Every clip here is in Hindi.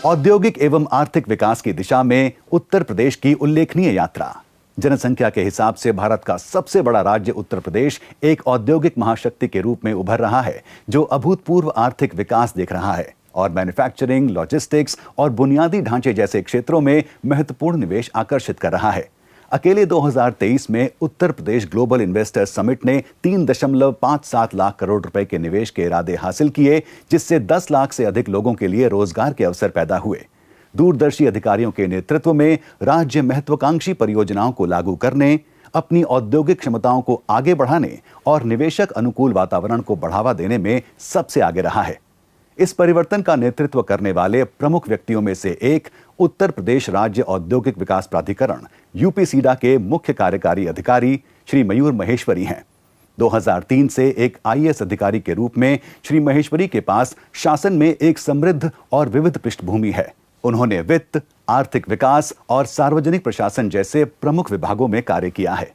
औद्योगिक एवं आर्थिक विकास की दिशा में उत्तर प्रदेश की उल्लेखनीय यात्रा। जनसंख्या के हिसाब से भारत का सबसे बड़ा राज्य उत्तर प्रदेश एक औद्योगिक महाशक्ति के रूप में उभर रहा है, जो अभूतपूर्व आर्थिक विकास देख रहा है और मैन्युफैक्चरिंग, लॉजिस्टिक्स और बुनियादी ढांचे जैसे क्षेत्रों में महत्वपूर्ण निवेश आकर्षित कर रहा है। अकेले 2023 में Uttar Pradesh global investors summit ने 3.57 लाख करोड़ रुपए के निवेश के इरादे हासिल किए, जिससे 10 लाख से अधिक लोगों के लिए रोजगार के अवसर पैदा हुए। दूरदर्शी अधिकारियों के नेतृत्व में राज्य महत्वाकांक्षी परियोजनाओं को लागू करने, अपनी औद्योगिक क्षमताओं को आगे बढ़ाने और निवेशक अनुकूल वातावरण को बढ़ावा देने में सबसे आगे रहा है। इस परिवर्तन का नेतृत्व करने वाले प्रमुख व्यक्तियों में से एक उत्तर प्रदेश राज्य औद्योगिक विकास प्राधिकरण यूपीसीडा के मुख्य कार्यकारी अधिकारी श्री मयूर महेश्वरी हैं। 2003 से एक आईएएस अधिकारी के रूप में श्री महेश्वरी के पास शासन में एक समृद्ध और विविध पृष्ठभूमि है। उन्होंने वित्त, आर्थिक विकास और सार्वजनिक प्रशासन जैसे प्रमुख विभागों में कार्य किया है।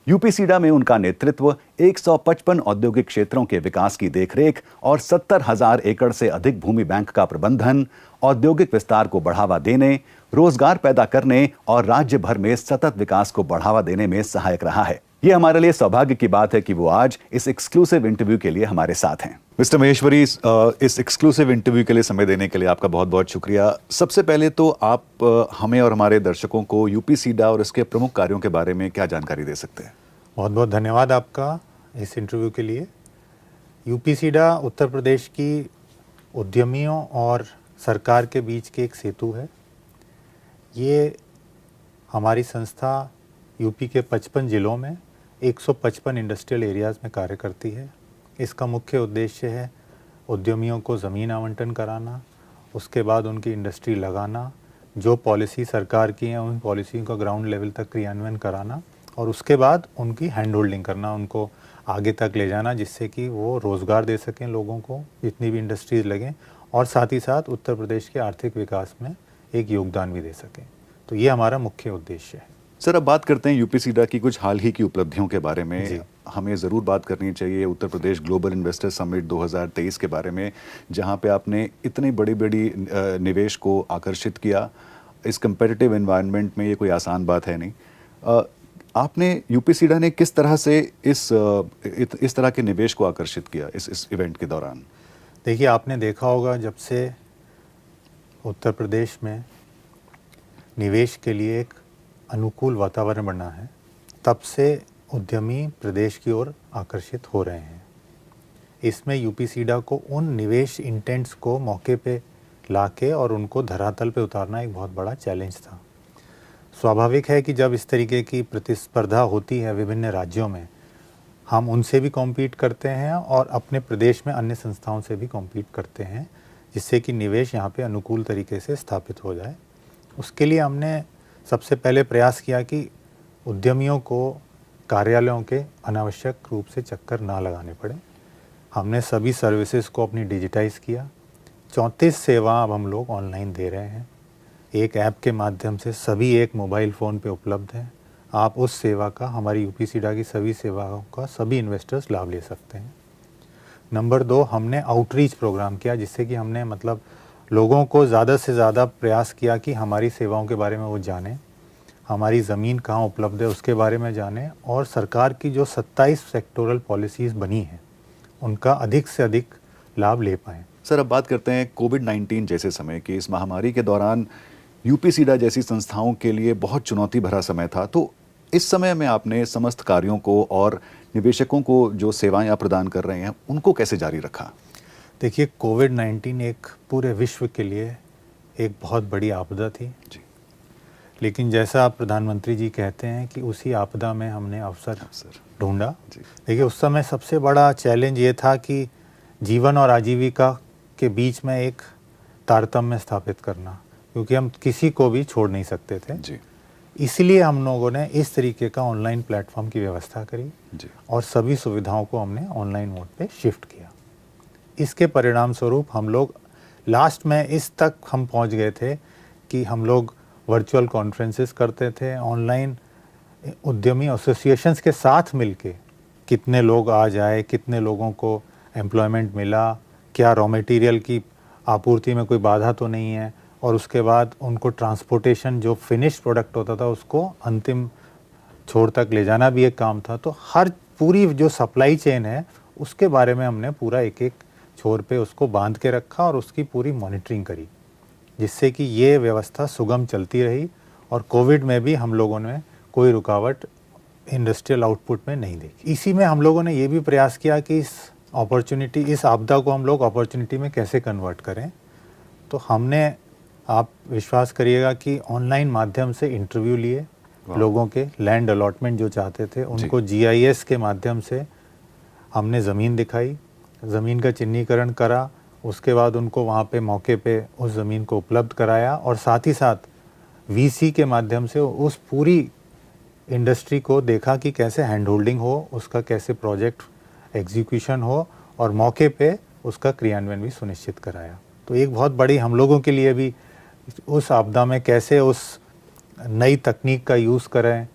यूपीसीडा में उनका नेतृत्व 155 औद्योगिक क्षेत्रों के विकास की देखरेख और 70,000 एकड़ से अधिक भूमि बैंक का प्रबंधन, औद्योगिक विस्तार को बढ़ावा देने, रोजगार पैदा करने और राज्य भर में सतत विकास को बढ़ावा देने में सहायक रहा है। ये हमारे लिए सौभाग्य की बात है कि वो आज इस एक्सक्लूसिव इंटरव्यू के लिए हमारे साथ हैं। मिस्टर महेश्वरी, इस एक्सक्लूसिव इंटरव्यू के लिए समय देने के लिए आपका बहुत बहुत शुक्रिया। सबसे पहले तो आप हमें और हमारे दर्शकों को यूपीसीडा और इसके प्रमुख कार्यों के बारे में क्या जानकारी दे सकते हैं? बहुत बहुत धन्यवाद आपका इस इंटरव्यू के लिए। यूपीसीडा उत्तर प्रदेश की उद्यमियों और सरकार के बीच के एक सेतु है। ये हमारी संस्था यूपी के 55 जिलों में 155 इंडस्ट्रियल एरियाज़ में कार्य करती है। इसका मुख्य उद्देश्य है उद्यमियों को ज़मीन आवंटन कराना, उसके बाद उनकी इंडस्ट्री लगाना, जो पॉलिसी सरकार की है उन पॉलिसी का ग्राउंड लेवल तक क्रियान्वयन कराना और उसके बाद उनकी हैंड होल्डिंग करना, उनको आगे तक ले जाना, जिससे कि वो रोज़गार दे सकें लोगों को, जितनी भी इंडस्ट्रीज़ लगें, और साथ ही साथ उत्तर प्रदेश के आर्थिक विकास में एक योगदान भी दे सकें। तो ये हमारा मुख्य उद्देश्य है। सर, अब बात करते हैं यूपीसीडा की कुछ हाल ही की उपलब्धियों के बारे में। हमें ज़रूर बात करनी चाहिए Uttar Pradesh global investor summit 2023 के बारे में, जहां पे आपने इतनी बड़ी बड़ी निवेश को आकर्षित किया। इस कंपेटिटिव एनवायरनमेंट में ये कोई आसान बात है नहीं। आपने यूपीसीडा ने किस तरह से इस तरह के निवेश को आकर्षित किया इस इवेंट के दौरान? देखिए, आपने देखा होगा जब से उत्तर प्रदेश में निवेश के लिए एक अनुकूल वातावरण बना है, तब से उद्यमी प्रदेश की ओर आकर्षित हो रहे हैं। इसमें यूपीसीडा को उन निवेश इंटेंट्स को मौके पे लाके और उनको धरातल पे उतारना एक बहुत बड़ा चैलेंज था। स्वाभाविक है कि जब इस तरीके की प्रतिस्पर्धा होती है विभिन्न राज्यों में, हम उनसे भी कॉम्पीट करते हैं और अपने प्रदेश में अन्य संस्थाओं से भी कॉम्पीट करते हैं, जिससे कि निवेश यहाँ पे अनुकूल तरीके से स्थापित हो जाए। उसके लिए हमने सबसे पहले प्रयास किया कि उद्यमियों को कार्यालयों के अनावश्यक रूप से चक्कर ना लगाने पड़े। हमने सभी सर्विसेज को अपनी डिजिटाइज़ किया। 34 सेवा अब हम लोग ऑनलाइन दे रहे हैं। एक ऐप के माध्यम से सभी एक मोबाइल फ़ोन पे उपलब्ध हैं। आप उस सेवा का, हमारी यूपीसीडा की सभी सेवाओं का सभी इन्वेस्टर्स लाभ ले सकते हैं। नंबर 2, हमने आउटरीच प्रोग्राम किया, जिससे कि हमने लोगों को ज़्यादा से ज़्यादा प्रयास किया कि हमारी सेवाओं के बारे में वो जानें, हमारी ज़मीन कहाँ उपलब्ध है उसके बारे में जानें, और सरकार की जो 27 सेक्टोरल पॉलिसीज़ बनी हैं उनका अधिक से अधिक लाभ ले पाएँ। सर, अब बात करते हैं कोविड-19 जैसे समय की। इस महामारी के दौरान यूपीसीडा जैसी संस्थाओं के लिए बहुत चुनौती भरा समय था। तो इस समय में आपने समस्त कार्यों को और निवेशकों को जो सेवाएं आप प्रदान कर रहे हैं उनको कैसे जारी रखा? देखिए, कोविड-19 एक पूरे विश्व के लिए एक बहुत बड़ी आपदा थी जी। लेकिन जैसा आप प्रधानमंत्री जी कहते हैं कि उसी आपदा में हमने अवसर ढूंढा। देखिए, उस समय सबसे बड़ा चैलेंज ये था कि जीवन और आजीविका के बीच में एक तारतम्य स्थापित करना, क्योंकि हम किसी को भी छोड़ नहीं सकते थे जी। इसलिए हम लोगों ने इस तरीके का ऑनलाइन प्लेटफॉर्म की व्यवस्था करी जी। और सभी सुविधाओं को हमने ऑनलाइन मोड पे शिफ्ट किया। इसके परिणाम स्वरूप हम लोग लास्ट में इस तक हम पहुंच गए थे कि हम लोग वर्चुअल कॉन्फ्रेंसेस करते थे, ऑनलाइन उद्यमी एसोसिएशंस के साथ मिलके कितने लोग आ जाए, कितने लोगों को एम्प्लॉयमेंट मिला, क्या रॉ मटेरियल की आपूर्ति में कोई बाधा तो नहीं है, और उसके बाद उनको ट्रांसपोर्टेशन, जो फिनिश्ड प्रोडक्ट होता था उसको अंतिम छोर तक ले जाना भी एक काम था। तो हर पूरी जो सप्लाई चेन है उसके बारे में हमने पूरा एक एक छोर पे उसको बांध के रखा और उसकी पूरी मॉनिटरिंग करी, जिससे कि ये व्यवस्था सुगम चलती रही और कोविड में भी हम लोगों ने कोई रुकावट इंडस्ट्रियल आउटपुट में नहीं देखी। इसी में हम लोगों ने ये भी प्रयास किया कि इस आपदा को हम लोग अपॉर्चुनिटी में कैसे कन्वर्ट करें। तो हमने, आप विश्वास करिएगा कि ऑनलाइन माध्यम से इंटरव्यू लिए लोगों के, लैंड अलॉटमेंट जो चाहते थे उनको GIS के माध्यम से हमने ज़मीन दिखाई, ज़मीन का चिन्हीकरण करा, उसके बाद उनको वहाँ पे मौके पे उस ज़मीन को उपलब्ध कराया और साथ ही साथ VC के माध्यम से उस पूरी इंडस्ट्री को देखा कि कैसे हैंड होल्डिंग हो, उसका कैसे प्रोजेक्ट एग्जीक्यूशन हो और मौके पे उसका क्रियान्वयन भी सुनिश्चित कराया। तो एक बहुत बड़ी हम लोगों के लिए भी उस आपदा में कैसे उस नई तकनीक का यूज़ करें,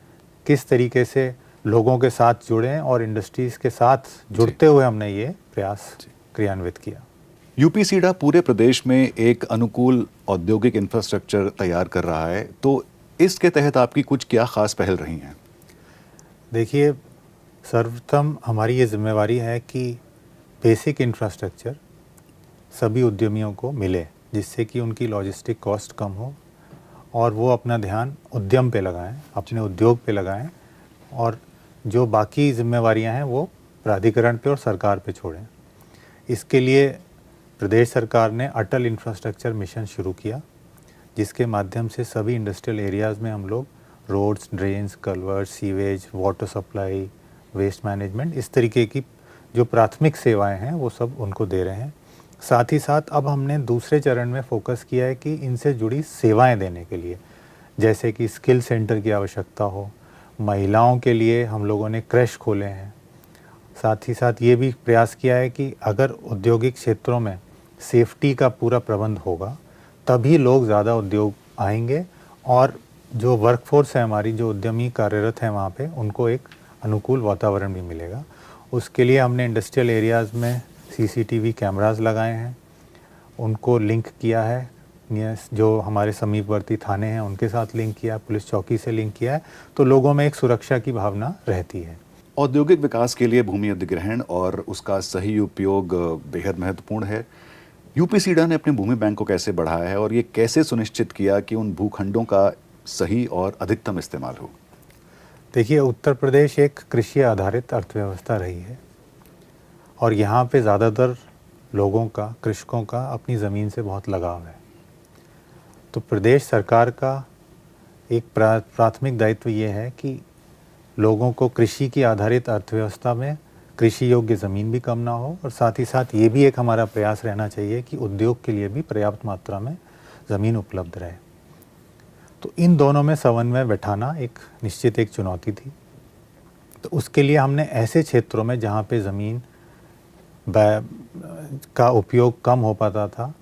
किस तरीके से लोगों के साथ जुड़ें और इंडस्ट्रीज़ के साथ जुड़ते हुए हमने ये प्रयास क्रियान्वित किया। यूपीसीडा पूरे प्रदेश में एक अनुकूल औद्योगिक इंफ्रास्ट्रक्चर तैयार कर रहा है, तो इसके तहत आपकी कुछ क्या खास पहल रही हैं? देखिए, सर्वप्रथम हमारी ये जिम्मेवारी है कि बेसिक इंफ्रास्ट्रक्चर सभी उद्यमियों को मिले, जिससे कि उनकी लॉजिस्टिक कॉस्ट कम हो और वो अपना ध्यान उद्यम पे लगाएं, अपने उद्योग पे लगाएं और जो बाकी जिम्मेवारियां हैं वो प्राधिकरण पे और सरकार पे छोड़ें। इसके लिए प्रदेश सरकार ने अटल इंफ्रास्ट्रक्चर मिशन शुरू किया, जिसके माध्यम से सभी इंडस्ट्रियल एरियाज़ में हम लोग roads, drains, culvert, sewage, water supply, waste management, इस तरीके की जो प्राथमिक सेवाएं हैं वो सब उनको दे रहे हैं। साथ ही साथ अब हमने दूसरे चरण में फोकस किया है कि इनसे जुड़ी सेवाएं देने के लिए, जैसे कि स्किल सेंटर की आवश्यकता हो, महिलाओं के लिए हम लोगों ने क्रैश खोले हैं। साथ ही साथ ये भी प्रयास किया है कि अगर औद्योगिक क्षेत्रों में सेफ्टी का पूरा प्रबंध होगा तभी लोग ज़्यादा उद्योग आएंगे और जो वर्कफोर्स है हमारी, जो उद्यमी कार्यरत हैं वहाँ पे, उनको एक अनुकूल वातावरण भी मिलेगा। उसके लिए हमने इंडस्ट्रियल एरियाज़ में CCTV कैमरास लगाए हैं, उनको लिंक किया है, जो हमारे समीपवर्ती थाने हैं उनके साथ लिंक किया, पुलिस चौकी से लिंक किया है, तो लोगों में एक सुरक्षा की भावना रहती है। औद्योगिक विकास के लिए भूमि अधिग्रहण और उसका सही उपयोग बेहद महत्वपूर्ण है। यूपीसीडा ने अपने भूमि बैंक को कैसे बढ़ाया है और ये कैसे सुनिश्चित किया कि उन भूखंडों का सही और अधिकतम इस्तेमाल हो? देखिए, उत्तर प्रदेश एक कृषि आधारित अर्थव्यवस्था रही है और यहाँ पे ज़्यादातर लोगों का, कृषकों का अपनी ज़मीन से बहुत लगाव है। तो प्रदेश सरकार का एक प्राथमिक दायित्व ये है कि लोगों को कृषि की आधारित अर्थव्यवस्था में कृषि योग्य ज़मीन भी कम ना हो और साथ ही साथ ये भी एक हमारा प्रयास रहना चाहिए कि उद्योग के लिए भी पर्याप्त मात्रा में ज़मीन उपलब्ध रहे। तो इन दोनों में समन्वय बैठाना एक निश्चित एक चुनौती थी। तो उसके लिए हमने ऐसे क्षेत्रों में जहाँ पे ज़मीन का उपयोग कम हो पाता था,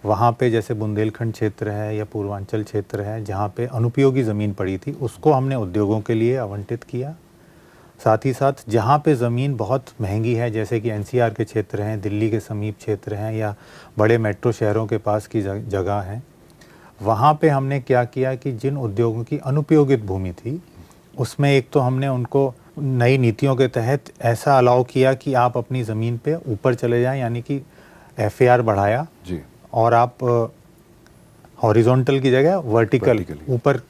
वहाँ पे जैसे बुंदेलखंड क्षेत्र है या पूर्वांचल क्षेत्र है जहाँ पे अनुपयोगी ज़मीन पड़ी थी, उसको हमने उद्योगों के लिए आवंटित किया। साथ ही साथ जहाँ पे ज़मीन बहुत महंगी है, जैसे कि NCR के क्षेत्र हैं, दिल्ली के समीप क्षेत्र हैं या बड़े मेट्रो शहरों के पास की जगह हैं, वहाँ पे हमने क्या किया कि जिन उद्योगों की अनुपयोगित भूमि थी उसमें एक तो हमने उनको नई नीतियों के तहत ऐसा अलाउ किया कि आप अपनी ज़मीन पे ऊपर चले जाएं, यानी कि FAR बढ़ाया जी। और आप हॉरिजॉन्टल की जगह वर्टिकल ऊपर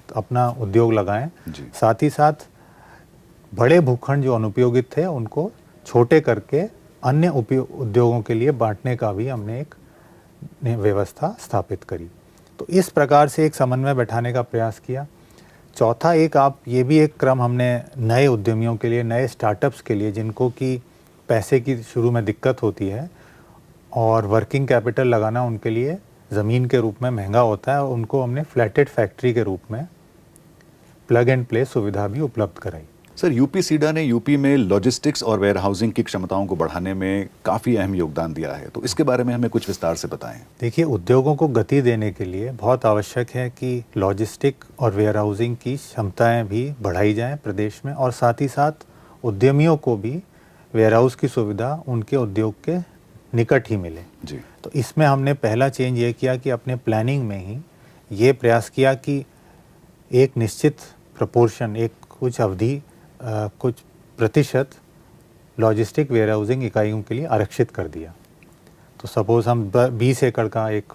अपना उद्योग लगाएं। साथ ही साथ बड़े भूखंड जो अनुपयोगित थे उनको छोटे करके अन्य उद्योगों के लिए बांटने का भी हमने एक व्यवस्था स्थापित करी। तो इस प्रकार से एक समन्वय बैठाने का प्रयास किया। चौथा, ये भी एक क्रम हमने नए उद्यमियों के लिए, नए स्टार्टअप्स के लिए जिनको कि पैसे की शुरू में दिक्कत होती है और वर्किंग कैपिटल लगाना उनके लिए ज़मीन के रूप में महंगा होता है, उनको हमने फ्लैटेड फैक्ट्री के रूप में प्लग एंड प्ले सुविधा भी उपलब्ध कराई। सर, यूपीसीडा ने यूपी में लॉजिस्टिक्स और वेयरहाउसिंग की क्षमताओं को बढ़ाने में काफ़ी अहम योगदान दिया है, तो इसके बारे में हमें कुछ विस्तार से बताएं। देखिए, उद्योगों को गति देने के लिए बहुत आवश्यक है कि लॉजिस्टिक और वेयरहाउसिंग की क्षमताएं भी बढ़ाई जाएं प्रदेश में और साथ ही साथ उद्यमियों को भी वेयरहाउस की सुविधा उनके उद्योग के निकट ही मिले। जी। तो इसमें हमने पहला चेंज ये किया कि अपने प्लानिंग में ही ये प्रयास किया कि एक निश्चित प्रपोर्शन, एक कुछ अवधि, कुछ प्रतिशत लॉजिस्टिक वेयरहाउसिंग इकाइयों के लिए आरक्षित कर दिया। तो सपोज़ हम 20 एकड़ का एक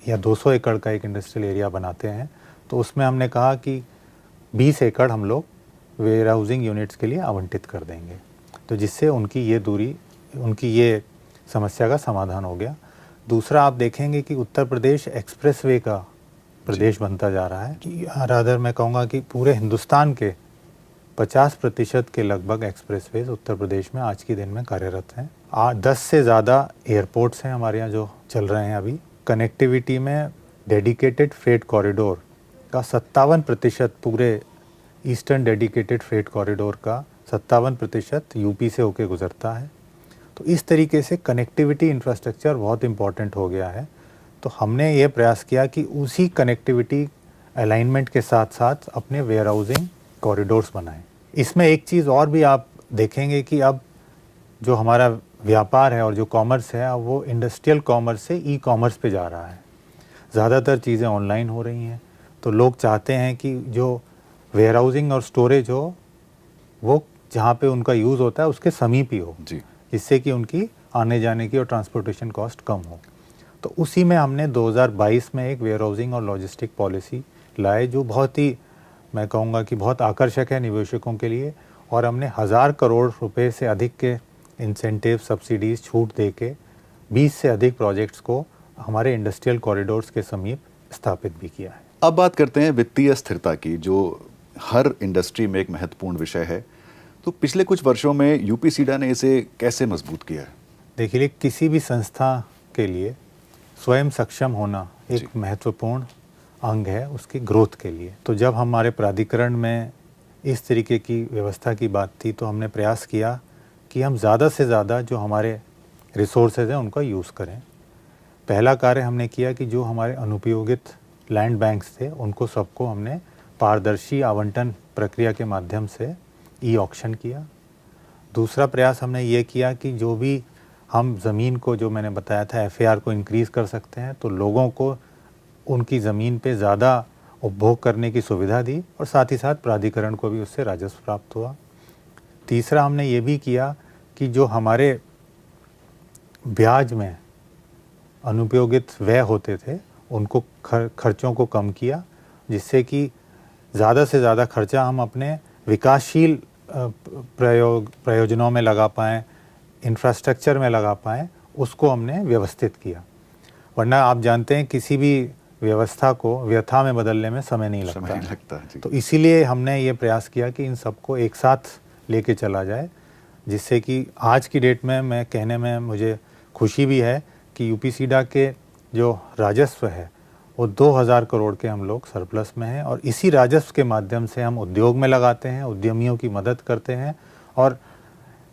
या 200 एकड़ का एक इंडस्ट्रियल एरिया बनाते हैं, तो उसमें हमने कहा कि 20 एकड़ हम लोग वेयरहाउसिंग यूनिट्स के लिए आवंटित कर देंगे। तो जिससे उनकी ये समस्या का समाधान हो गया। दूसरा, आप देखेंगे कि उत्तर प्रदेश एक्सप्रेसवे का प्रदेश बनता जा रहा है, कि रादर मैं कहूँगा कि पूरे हिंदुस्तान के 50% के लगभग एक्सप्रेसवेज उत्तर प्रदेश में आज के दिन में कार्यरत हैं। 10 से ज़्यादा एयरपोर्ट्स हैं हमारे यहाँ जो चल रहे हैं अभी। कनेक्टिविटी में डेडिकेटेड फ्रेट कॉरिडोर का 57%, पूरे ईस्टर्न डेडिकेटेड फ्रेट कॉरिडोर का 57% यूपी से होके गुजरता है। तो इस तरीके से कनेक्टिविटी इंफ्रास्ट्रक्चर बहुत इम्पॉर्टेंट हो गया है। तो हमने ये प्रयास किया कि उसी कनेक्टिविटी अलाइनमेंट के साथ साथ अपने वेयरहाउसिंग कॉरिडोर्स बनाएं। इसमें एक चीज़ और भी आप देखेंगे कि अब जो हमारा व्यापार है और जो कॉमर्स है, अब वो इंडस्ट्रियल कॉमर्स से ई कॉमर्स पे जा रहा है। ज़्यादातर चीज़ें ऑनलाइन हो रही हैं, तो लोग चाहते हैं कि जो वेयरहाउसिंग और स्टोरेज हो वो जहाँ पे उनका यूज़ होता है उसके समीप ही हो जी। जिससे कि उनकी आने जाने की और ट्रांसपोर्टेशन कॉस्ट कम हो। तो उसी में हमने 2022 में एक वेयरहाउसिंग और लॉजिस्टिक पॉलिसी लाए जो बहुत ही, मैं कहूँगा कि बहुत आकर्षक है निवेशकों के लिए। और हमने 1000 करोड़ रुपए से अधिक के इंसेंटिव, सब्सिडीज़, छूट दे के 20 से अधिक प्रोजेक्ट्स को हमारे इंडस्ट्रियल कॉरिडोर्स के समीप स्थापित भी किया है। अब बात करते हैं वित्तीय स्थिरता की, जो हर इंडस्ट्री में एक महत्वपूर्ण विषय है। तो पिछले कुछ वर्षों में यूपीसीडा ने इसे कैसे मजबूत किया है? देखिए, किसी भी संस्था के लिए स्वयं सक्षम होना एक महत्वपूर्ण अंग है उसकी ग्रोथ के लिए। तो जब हमारे प्राधिकरण में इस तरीके की व्यवस्था की बात थी, तो हमने प्रयास किया कि हम ज़्यादा से ज़्यादा जो हमारे रिसोर्सेज हैं उनका यूज़ करें। पहला कार्य हमने किया कि जो हमारे अनुपयोगित लैंड बैंक्स थे उनको सबको हमने पारदर्शी आवंटन प्रक्रिया के माध्यम से ई ऑक्शन किया। दूसरा प्रयास हमने ये किया कि जो भी हम ज़मीन को, जो मैंने बताया था एफएआर को इंक्रीज़ कर सकते हैं, तो लोगों को उनकी ज़मीन पे ज़्यादा उपभोग करने की सुविधा दी और साथ ही साथ प्राधिकरण को भी उससे राजस्व प्राप्त हुआ। तीसरा हमने ये भी किया कि जो हमारे ब्याज में अनुपयोगित व्यय होते थे उनको खर्चों को कम किया, जिससे कि ज़्यादा से ज़्यादा खर्चा हम अपने विकासशील प्रयोजनों में लगा पाएँ, इंफ्रास्ट्रक्चर में लगा पाएँ, उसको हमने व्यवस्थित किया। वरना आप जानते हैं किसी भी व्यवस्था को व्यथा में बदलने में समय नहीं लगता जी। तो इसीलिए हमने ये प्रयास किया कि इन सबको एक साथ लेके चला जाए, जिससे कि आज की डेट में मैं कहने में मुझे खुशी भी है कि यूपीसीडा के जो राजस्व है वो 2000 करोड़ के हम लोग सरप्लस में हैं। और इसी राजस्व के माध्यम से हम उद्योग में लगाते हैं, उद्यमियों की मदद करते हैं। और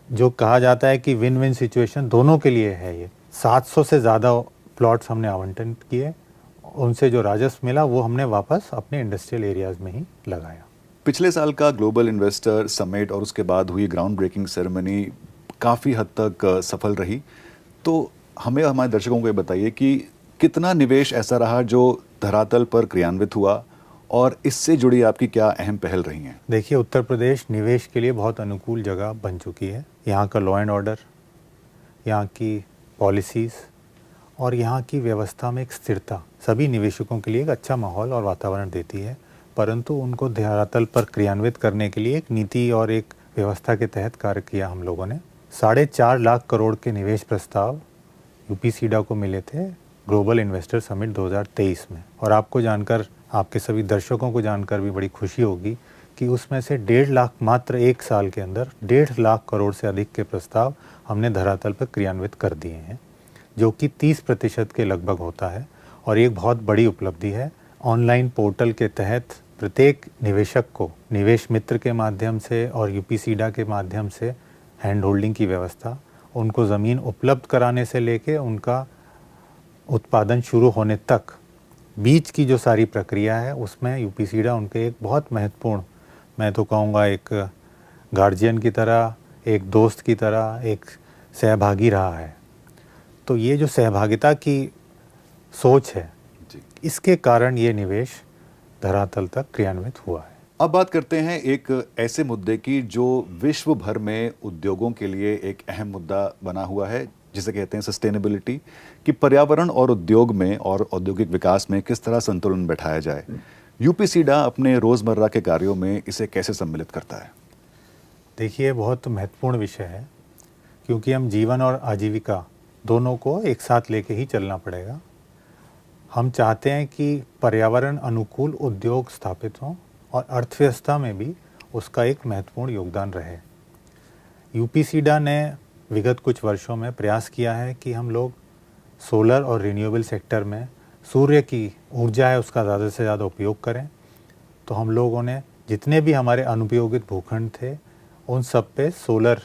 जो कहा जाता है कि विन विन सिचुएशन दोनों के लिए है। ये 700 से ज़्यादा प्लॉट्स हमने आवंटन किए, उनसे जो राजस्व मिला वो हमने वापस अपने इंडस्ट्रियल एरियाज़ में ही लगाया। पिछले साल का ग्लोबल इन्वेस्टर समिट और उसके बाद हुई ग्राउंड ब्रेकिंग सेरेमनी काफ़ी हद तक सफल रही। तो हमें, हमारे दर्शकों को ये बताइए कि कितना निवेश ऐसा रहा जो धरातल पर क्रियान्वित हुआ और इससे जुड़ी आपकी क्या अहम पहल रही हैं? देखिए, उत्तर प्रदेश निवेश के लिए बहुत अनुकूल जगह बन चुकी है। यहाँ का लॉ एंड ऑर्डर, यहाँ की पॉलिसीज़ और यहाँ की व्यवस्था में एक स्थिरता सभी निवेशकों के लिए एक अच्छा माहौल और वातावरण देती है। परंतु उनको धरातल पर क्रियान्वित करने के लिए एक नीति और एक व्यवस्था के तहत कार्य किया हम लोगों ने। 4.5 लाख करोड़ के निवेश प्रस्ताव यूपीसीडा को मिले थे ग्लोबल इन्वेस्टर समिट 2023 में। और आपको जानकर, आपके सभी दर्शकों को जानकर भी बड़ी खुशी होगी कि उसमें से 1.5 लाख, मात्र एक साल के अंदर 1.5 लाख करोड़ से अधिक के प्रस्ताव हमने धरातल पर क्रियान्वित कर दिए हैं, जो कि 30% के लगभग होता है। और एक बहुत बड़ी उपलब्धि है। ऑनलाइन पोर्टल के तहत प्रत्येक निवेशक को निवेश मित्र के माध्यम से और यूपीसीडा के माध्यम से हैंड होल्डिंग की व्यवस्था, उनको ज़मीन उपलब्ध कराने से लेके उनका उत्पादन शुरू होने तक बीच की जो सारी प्रक्रिया है उसमें यूपीसीडा उनके एक बहुत महत्वपूर्ण, मैं तो कहूँगा एक गार्जियन की तरह, एक दोस्त की तरह, एक सहभागी रहा है। तो ये जो सहभागिता की सोच है, इसके कारण ये निवेश धरातल तक क्रियान्वित हुआ है। अब बात करते हैं एक ऐसे मुद्दे की जो विश्व भर में उद्योगों के लिए एक अहम मुद्दा बना हुआ है, जिसे कहते हैं सस्टेनेबिलिटी, कि पर्यावरण और उद्योग में और औद्योगिक विकास में किस तरह संतुलन बैठाया जाए। यूपीसीडा अपने रोजमर्रा के कार्यों में इसे कैसे सम्मिलित करता है? देखिए, बहुत महत्वपूर्ण विषय है, क्योंकि हम जीवन और आजीविका दोनों को एक साथ लेके ही चलना पड़ेगा। हम चाहते हैं कि पर्यावरण अनुकूल उद्योग स्थापित हों और अर्थव्यवस्था में भी उसका एक महत्वपूर्ण योगदान रहे। यूपीसीडा ने विगत कुछ वर्षों में प्रयास किया है कि हम लोग सोलर और रिन्यूएबल सेक्टर में सूर्य की ऊर्जा है उसका ज़्यादा से ज़्यादा उपयोग करें। तो हम लोगों ने जितने भी हमारे अनुपयोगित भूखंड थे उन सब पे सोलर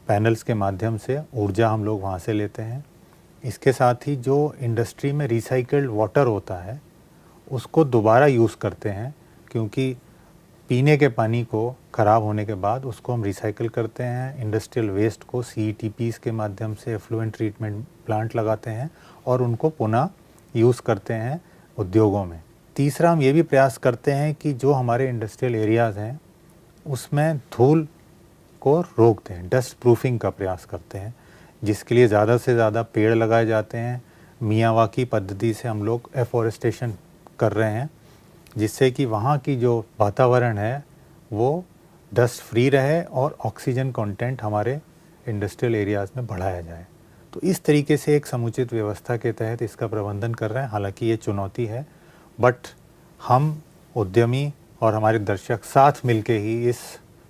पैनल्स के माध्यम से ऊर्जा हम लोग वहाँ से लेते हैं। इसके साथ ही जो इंडस्ट्री में रिसाइकल्ड वाटर होता है उसको दोबारा यूज़ करते हैं, क्योंकि पीने के पानी को ख़राब होने के बाद उसको हम रिसाइकल करते हैं। इंडस्ट्रियल वेस्ट को CETPs के माध्यम से एफ्लुएंट ट्रीटमेंट प्लांट लगाते हैं और उनको पुनः यूज़ करते हैं उद्योगों में। तीसरा, हम ये भी प्रयास करते हैं कि जो हमारे इंडस्ट्रियल एरियाज़ हैं उसमें धूल को रोक दें, डस्ट प्रूफिंग का प्रयास करते हैं, जिसके लिए ज़्यादा से ज़्यादा पेड़ लगाए जाते हैं। मियावाकी पद्धति से हम लोग एफॉरेस्टेशन कर रहे हैं, जिससे कि वहाँ की जो वातावरण है वो डस्ट फ्री रहे और ऑक्सीजन कंटेंट हमारे इंडस्ट्रियल एरियाज़ में बढ़ाया जाए। तो इस तरीके से एक समुचित व्यवस्था के तहत इसका प्रबंधन कर रहे हैं। हालांकि ये चुनौती है, बट हम उद्यमी और हमारे दर्शक साथ मिलके ही इस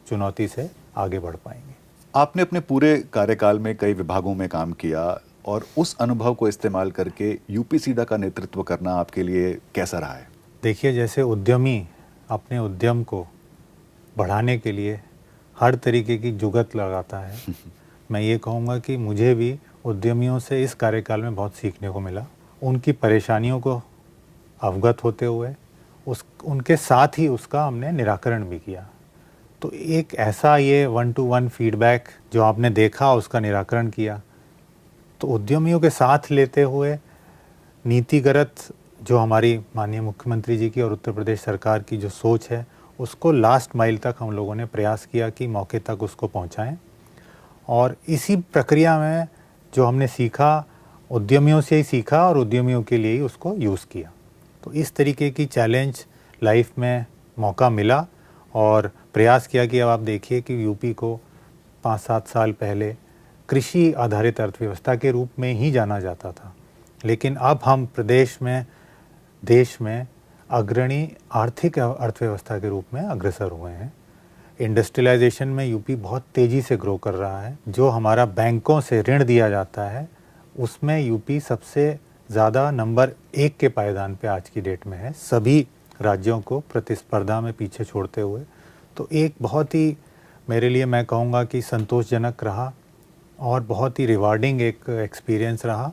चुनौती से आगे बढ़ पाएंगे। आपने अपने पूरे कार्यकाल में कई विभागों में काम किया और उस अनुभव को इस्तेमाल करके यूपीसीडा का नेतृत्व करना आपके लिए कैसा रहा है? देखिए, जैसे उद्यमी अपने उद्यम को बढ़ाने के लिए हर तरीके की जुगत लगाता है, मैं ये कहूँगा कि मुझे भी उद्यमियों से इस कार्यकाल में बहुत सीखने को मिला। उनकी परेशानियों को अवगत होते हुए उनके साथ ही उसका हमने निराकरण भी किया। तो एक ऐसा ये 1-to-1 फीडबैक जो आपने देखा, उसका निराकरण किया। तो उद्यमियों के साथ लेते हुए नीतिगत जो हमारी माननीय मुख्यमंत्री जी की और उत्तर प्रदेश सरकार की जो सोच है उसको लास्ट माइल तक हम लोगों ने प्रयास किया कि मौके तक उसको पहुंचाएं। और इसी प्रक्रिया में जो हमने सीखा, उद्यमियों से ही सीखा और उद्यमियों के लिए ही उसको यूज़ किया। तो इस तरीके की चैलेंज लाइफ में मौका मिला और प्रयास किया कि अब आप देखिए कि यूपी को 5-7 साल पहले कृषि आधारित अर्थव्यवस्था के रूप में ही जाना जाता था, लेकिन अब हम प्रदेश में, देश में अग्रणी आर्थिक अर्थव्यवस्था के रूप में अग्रसर हुए हैं। इंडस्ट्रियलाइजेशन में यूपी बहुत तेज़ी से ग्रो कर रहा है। जो हमारा बैंकों से ऋण दिया जाता है उसमें यूपी सबसे ज़्यादा नंबर 1 के पायदान पे आज की डेट में है, सभी राज्यों को प्रतिस्पर्धा में पीछे छोड़ते हुए। तो एक बहुत ही, मेरे लिए मैं कहूँगा कि संतोषजनक रहा और बहुत ही रिवार्डिंग एक एक्सपीरियंस रहा।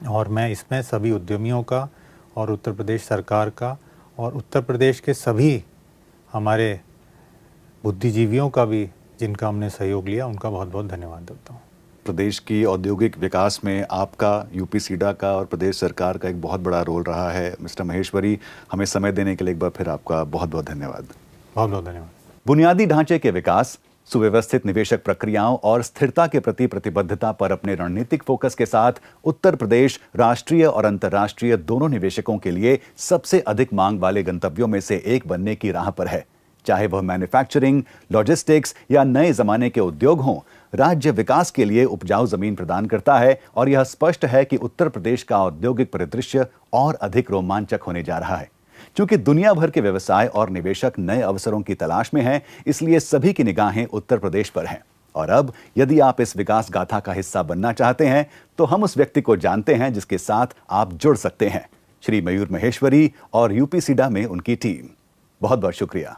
और मैं इसमें सभी उद्यमियों का और उत्तर प्रदेश सरकार का और उत्तर प्रदेश के सभी हमारे बुद्धिजीवियों का भी, जिनका हमने सहयोग लिया, उनका बहुत बहुत धन्यवाद देता हूँ। प्रदेश की औद्योगिक विकास में आपका, यूपीसीडा का और प्रदेश सरकार का एक बहुत बड़ा रोल रहा है। मिस्टर महेश्वरी, हमें समय देने के लिए एक बार फिर आपका बहुत बहुत धन्यवाद। बहुत बहुत धन्यवाद। बुनियादी ढांचे के विकास, सुव्यवस्थित निवेशक प्रक्रियाओं और स्थिरता के प्रति प्रतिबद्धता पर अपने रणनीतिक फोकस के साथ उत्तर प्रदेश राष्ट्रीय और अंतर्राष्ट्रीय दोनों निवेशकों के लिए सबसे अधिक मांग वाले गंतव्यों में से एक बनने की राह पर है। चाहे वह मैन्युफैक्चरिंग, लॉजिस्टिक्स या नए जमाने के उद्योग हों, राज्य विकास के लिए उपजाऊ जमीन प्रदान करता है और यह स्पष्ट है कि उत्तर प्रदेश का औद्योगिक परिदृश्य और अधिक रोमांचक होने जा रहा है। क्योंकि दुनिया भर के व्यवसाय और निवेशक नए अवसरों की तलाश में हैं, इसलिए सभी की निगाहें उत्तर प्रदेश पर हैं। और अब यदि आप इस विकास गाथा का हिस्सा बनना चाहते हैं तो हम उस व्यक्ति को जानते हैं जिसके साथ आप जुड़ सकते हैं, श्री मयूर महेश्वरी और यूपीसीडा में उनकी टीम। बहुत बहुत शुक्रिया।